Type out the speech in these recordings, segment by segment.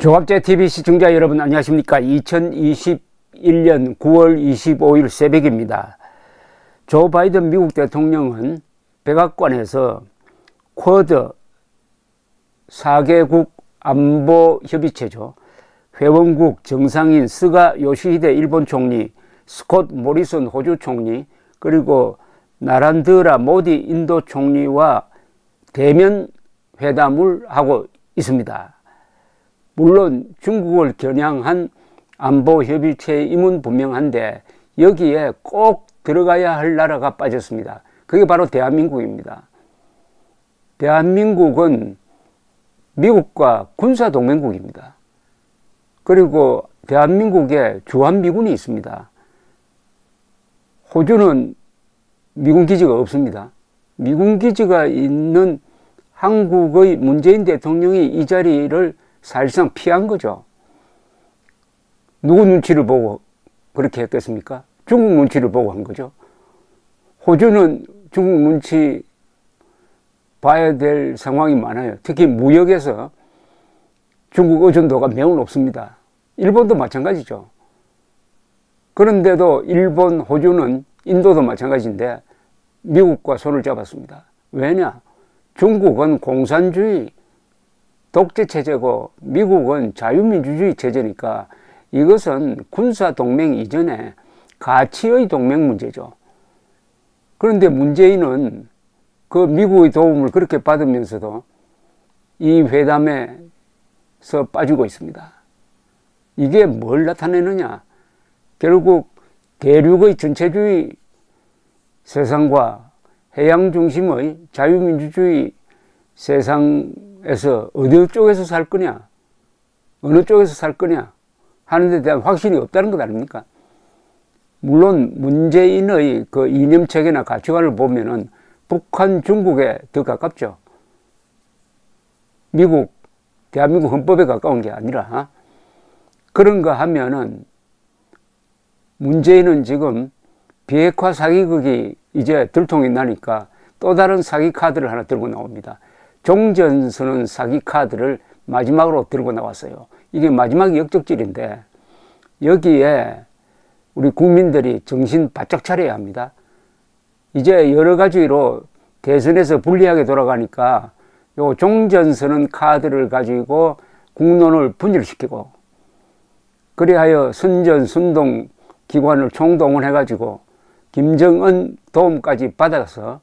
조갑제TV 시청자 여러분 안녕하십니까. 2021년 9월 25일 새벽입니다. 조 바이든 미국 대통령은 백악관에서 쿼드 4개국 안보협의체죠. 회원국 정상인 스가 요시히데 일본 총리, 스콧 모리슨 호주 총리, 그리고 나란드라 모디 인도 총리와 대면 회담을 하고 있습니다. 물론 중국을 겨냥한 안보협의체임은 분명한데 여기에 꼭 들어가야 할 나라가 빠졌습니다. 그게 바로 대한민국입니다. 대한민국은 미국과 군사동맹국입니다. 그리고 대한민국에 주한미군이 있습니다. 호주는 미군기지가 없습니다. 미군기지가 있는 한국의 문재인 대통령이 이 자리를 사실상 피한 거죠. 누구 눈치를 보고 그렇게 했겠습니까? 중국 눈치를 보고 한 거죠. 호주는 중국 눈치 봐야 될 상황이 많아요. 특히 무역에서 중국 의존도가 매우 높습니다. 일본도 마찬가지죠. 그런데도 일본, 호주는 인도도 마찬가지인데 미국과 손을 잡았습니다. 왜냐? 중국은 공산주의 독재체제고 미국은 자유민주주의 체제니까 이것은 군사동맹 이전에 가치의 동맹 문제죠. 그런데 문재인은 그 미국의 도움을 그렇게 받으면서도 이 회담에서 빠지고 있습니다. 이게 뭘 나타내느냐? 결국 대륙의 전체주의 세상과 해양 중심의 자유민주주의 세상에서 어느 쪽에서 살 거냐, 어느 쪽에서 살 거냐 하는 데 대한 확신이 없다는 것 아닙니까? 물론 문재인의 그 이념체계나 가치관을 보면은 북한, 중국에 더 가깝죠. 미국, 대한민국 헌법에 가까운 게 아니라 그런가 하면은 문재인은 지금 비핵화 사기극이 이제 들통이 나니까 또 다른 사기 카드를 하나 들고 나옵니다. 종전선언 사기 카드를 마지막으로 들고 나왔어요. 이게 마지막 역적질인데 여기에 우리 국민들이 정신 바짝 차려야 합니다. 이제 여러 가지로 대선에서 불리하게 돌아가니까 요 종전선언 카드를 가지고 국론을 분열시키고 그리하여 선전, 선동 기관을 총동원해 가지고 김정은 도움까지 받아서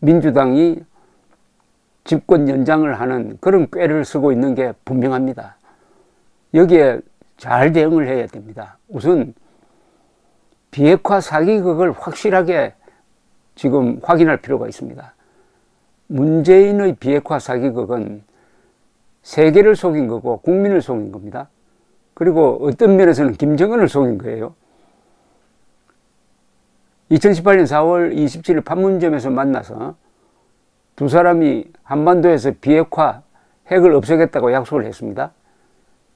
민주당이 집권 연장을 하는 그런 꾀를 쓰고 있는 게 분명합니다. 여기에 잘 대응을 해야 됩니다. 우선 비핵화 사기극을 확실하게 지금 확인할 필요가 있습니다. 문재인의 비핵화 사기극은 세계를 속인 거고 국민을 속인 겁니다. 그리고 어떤 면에서는 김정은을 속인 거예요. 2018년 4월 27일 판문점에서 만나서 두 사람이 한반도에서 비핵화, 핵을 없애겠다고 약속을 했습니다.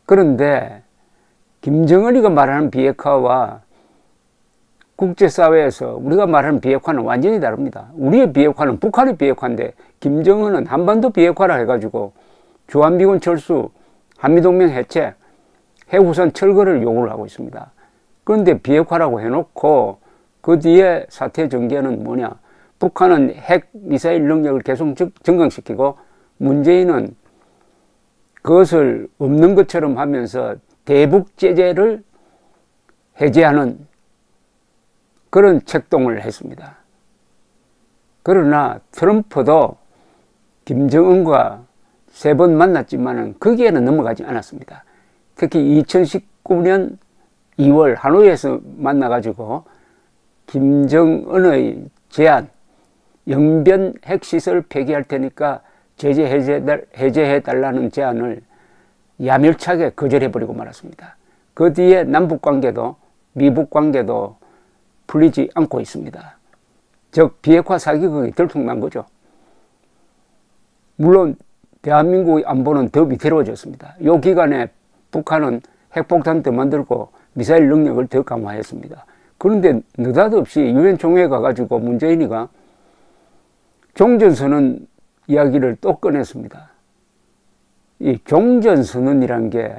그런데 김정은이가 말하는 비핵화와 국제사회에서 우리가 말하는 비핵화는 완전히 다릅니다. 우리의 비핵화는 북한의 비핵화인데 김정은은 한반도 비핵화라 해가지고 주한미군 철수, 한미동맹 해체, 해우선 철거를 요구를 하고 있습니다. 그런데 비핵화라고 해놓고 그 뒤에 사태 전개는 뭐냐? 북한은 핵 미사일 능력을 계속 증강시키고 문재인은 그것을 없는 것처럼 하면서 대북 제재를 해제하는 그런 책동을 했습니다. 그러나 트럼프도 김정은과 3번 만났지만은 거기에는 넘어가지 않았습니다. 특히 2019년 2월 하노이에서 만나가지고 김정은의 제안, 영변 핵시설 폐기할 테니까 제재 해제해달라는 제안을 야멸차게 거절해버리고 말았습니다. 그 뒤에 남북관계도 미북관계도 풀리지 않고 있습니다. 즉 비핵화 사기극이 들통난 거죠. 물론 대한민국의 안보는 더 위태로워졌습니다. 이 기간에 북한은 핵폭탄 더 만들고 미사일 능력을 더 강화했습니다. 그런데 느닷없이 유엔 총회에 가가지고 문재인이가 종전선언 이야기를 또 꺼냈습니다. 이 종전선언이란 게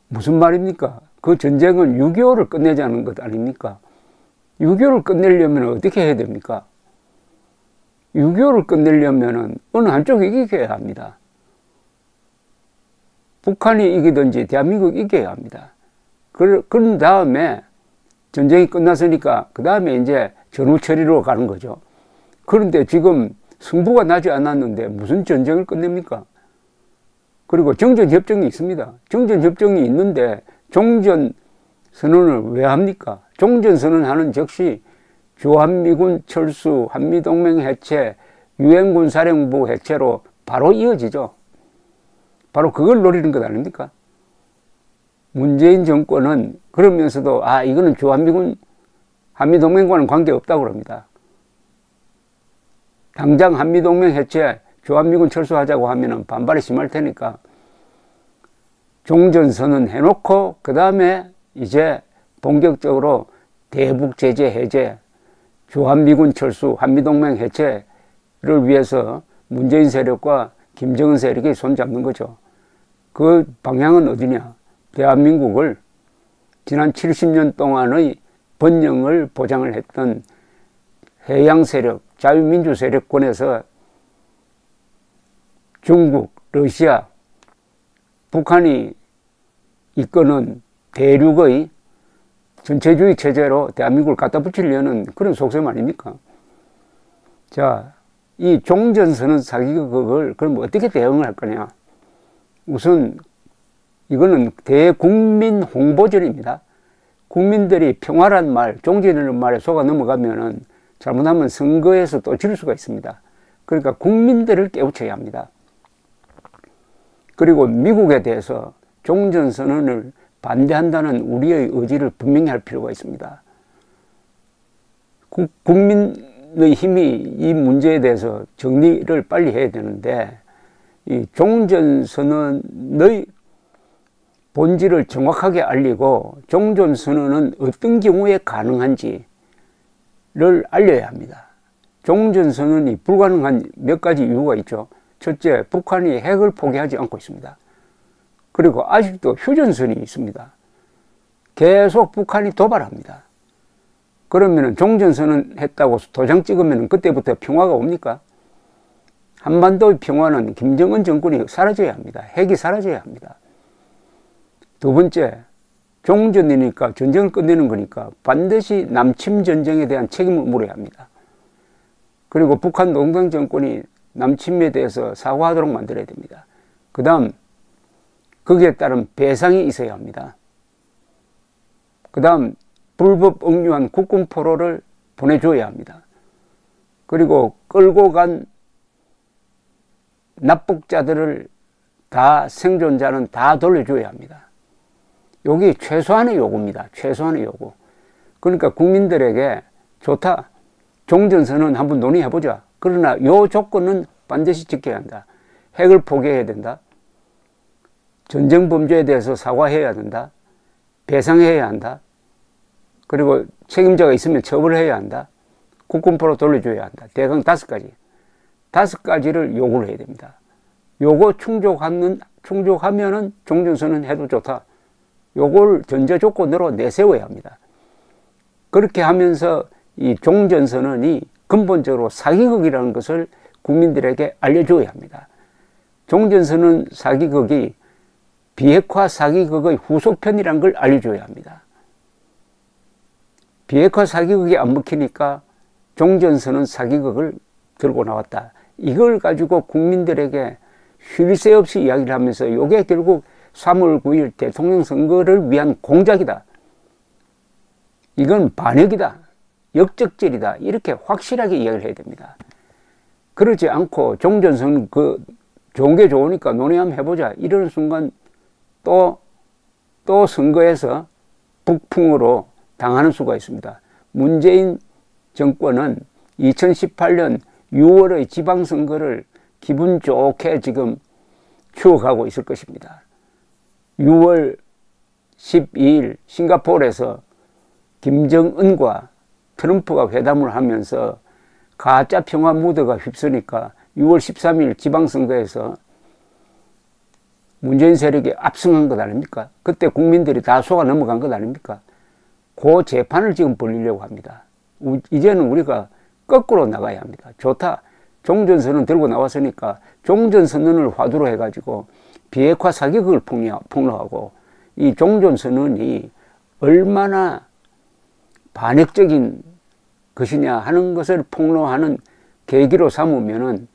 무슨 말입니까? 그 전쟁은 6.25를 끝내자는 것 아닙니까? 6.25를 끝내려면 어떻게 해야 됩니까? 6.25를 끝내려면 어느 한쪽이 이겨야 합니다. 북한이 이기든지 대한민국이 이겨야 합니다. 그런 다음에 전쟁이 끝났으니까 그 다음에 이제 전후 처리로 가는 거죠. 그런데 지금 승부가 나지 않았는데 무슨 전쟁을 끝냅니까? 그리고 정전협정이 있습니다. 정전협정이 있는데 종전선언을 왜 합니까? 종전선언하는 즉시 주한미군 철수, 한미동맹 해체, 유엔군사령부 해체로 바로 이어지죠. 바로 그걸 노리는 것 아닙니까? 문재인 정권은 그러면서도 이거는 주한미군, 한미동맹과는 관계없다고 그럽니다. 당장 한미동맹 해체, 주한미군 철수하자고 하면 반발이 심할 테니까 종전선언 해놓고 그 다음에 이제 본격적으로 대북 제재 해제, 주한미군 철수, 한미동맹 해체를 위해서 문재인 세력과 김정은 세력이 손잡는 거죠. 그 방향은 어디냐? 대한민국을 지난 70년 동안의 번영을 보장을 했던 해양 세력, 자유민주 세력권에서 중국, 러시아, 북한이 이끄는 대륙의 전체주의 체제로 대한민국을 갖다 붙이려는 그런 속셈 아닙니까? 자, 이 종전선언 사기극을 그럼 어떻게 대응을 할 거냐? 우선 이거는 대국민 홍보전입니다. 국민들이 평화란 말, 종전이라는 말에 속아 넘어가면은 잘못하면 선거에서 또 질 수가 있습니다. 그러니까 국민들을 깨우쳐야 합니다. 그리고 미국에 대해서 종전선언을 반대한다는 우리의 의지를 분명히 할 필요가 있습니다. 국민의 힘이 이 문제에 대해서 정리를 빨리 해야 되는데 이 종전선언의 본질을 정확하게 알리고 종전선언은 어떤 경우에 가능한지를 알려야 합니다. 종전선언이 불가능한 몇 가지 이유가 있죠. 첫째, 북한이 핵을 포기하지 않고 있습니다. 그리고 아직도 휴전선이 있습니다. 계속 북한이 도발합니다. 그러면 종전선언 했다고 도장 찍으면 그때부터 평화가 옵니까? 한반도의 평화는 김정은 정권이 사라져야 합니다. 핵이 사라져야 합니다. 두 번째, 종전이니까 전쟁을 끝내는 거니까 반드시 남침 전쟁에 대한 책임을 물어야 합니다. 그리고 북한 농당 정권이 남침에 대해서 사과하도록 만들어야 됩니다. 그 다음 거기에 따른 배상이 있어야 합니다. 그 다음 불법 억류한 국군포로를 보내줘야 합니다. 그리고 끌고 간 납북자들을 다 생존자는 다 돌려줘야 합니다. 여기 최소한의 요구입니다. 최소한의 요구. 그러니까 국민들에게 좋다. 종전선언 한번 논의해보자. 그러나 요 조건은 반드시 지켜야 한다. 핵을 포기해야 된다. 전쟁 범죄에 대해서 사과해야 된다. 배상해야 한다. 그리고 책임자가 있으면 처벌해야 한다. 국군포로 돌려줘야 한다. 대강 5가지. 5가지를 요구를 해야 됩니다. 요거 충족하면은 종전선언 해도 좋다. 요걸 전제 조건으로 내세워야 합니다. 그렇게 하면서 이 종전선언이 근본적으로 사기극이라는 것을 국민들에게 알려줘야 합니다. 종전선언 사기극이 비핵화 사기극의 후속편이라는 걸 알려줘야 합니다. 비핵화 사기극이 안 먹히니까 종전선언 사기극을 들고 나왔다. 이걸 가지고 국민들에게 쉴 새 없이 이야기를 하면서 이게 결국 3월 9일 대통령 선거를 위한 공작이다. 이건 반역이다. 역적질이다. 이렇게 확실하게 이야기를 해야 됩니다. 그렇지 않고 종전선언 좋은 게 좋으니까 논의 한번 해보자. 이러는 순간 또 선거에서 북풍으로 당하는 수가 있습니다. 문재인 정권은 2018년 6월의 지방선거를 기분 좋게 지금 추억하고 있을 것입니다. 6월 12일 싱가포르에서 김정은과 트럼프가 회담을 하면서 가짜 평화 무드가 휩쓰니까 6월 13일 지방선거에서 문재인 세력이 압승한 것 아닙니까? 그때 국민들이 다 속아 넘어간 것 아닙니까? 그 재판을 지금 벌리려고 합니다. 이제는 우리가 거꾸로 나가야 합니다. 좋다. 종전선언 들고 나왔으니까 종전선언을 화두로 해가지고 비핵화 사기극을 폭로하고 이 종전선언이 얼마나 반역적인 것이냐 하는 것을 폭로하는 계기로 삼으면은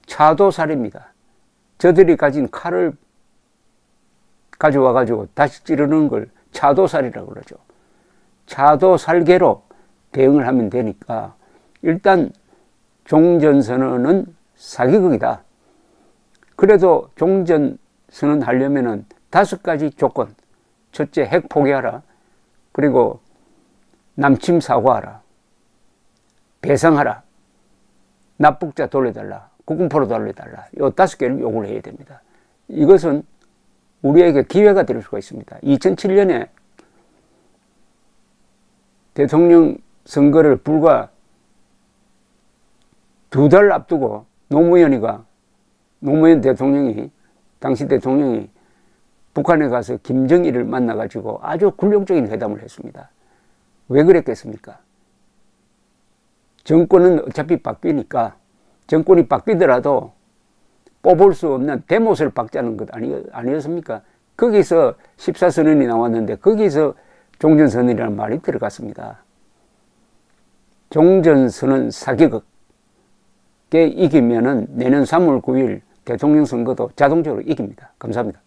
차도살입니다. 저들이 가진 칼을 가져와가지고 다시 찌르는 걸 차도살이라고 그러죠. 차도살계로 대응을 하면 되니까 일단 종전선언은 사기극이다. 그래도 종전선언 하려면은 5가지 조건. 첫째, 핵 포기하라. 그리고 남침 사과하라. 배상하라. 납북자 돌려달라. 국군포로 돌려달라. 이 5개를 요구를 해야 됩니다. 이것은 우리에게 기회가 될 수가 있습니다. 2007년에 대통령 선거를 불과 2달 앞두고 노무현 대통령이, 당시 대통령이 북한에 가서 김정일을 만나가지고 아주 굴욕적인 회담을 했습니다. 왜 그랬겠습니까? 정권은 어차피 바뀌니까 정권이 바뀌더라도 뽑을 수 없는 대못을 박자는 것 아니었습니까? 거기서 14선언이 나왔는데 거기서 종전선언이라는 말이 들어갔습니다. 종전선언 사기극에 이기면은 내년 3월 9일 대통령 선거도 자동적으로 이깁니다. 감사합니다.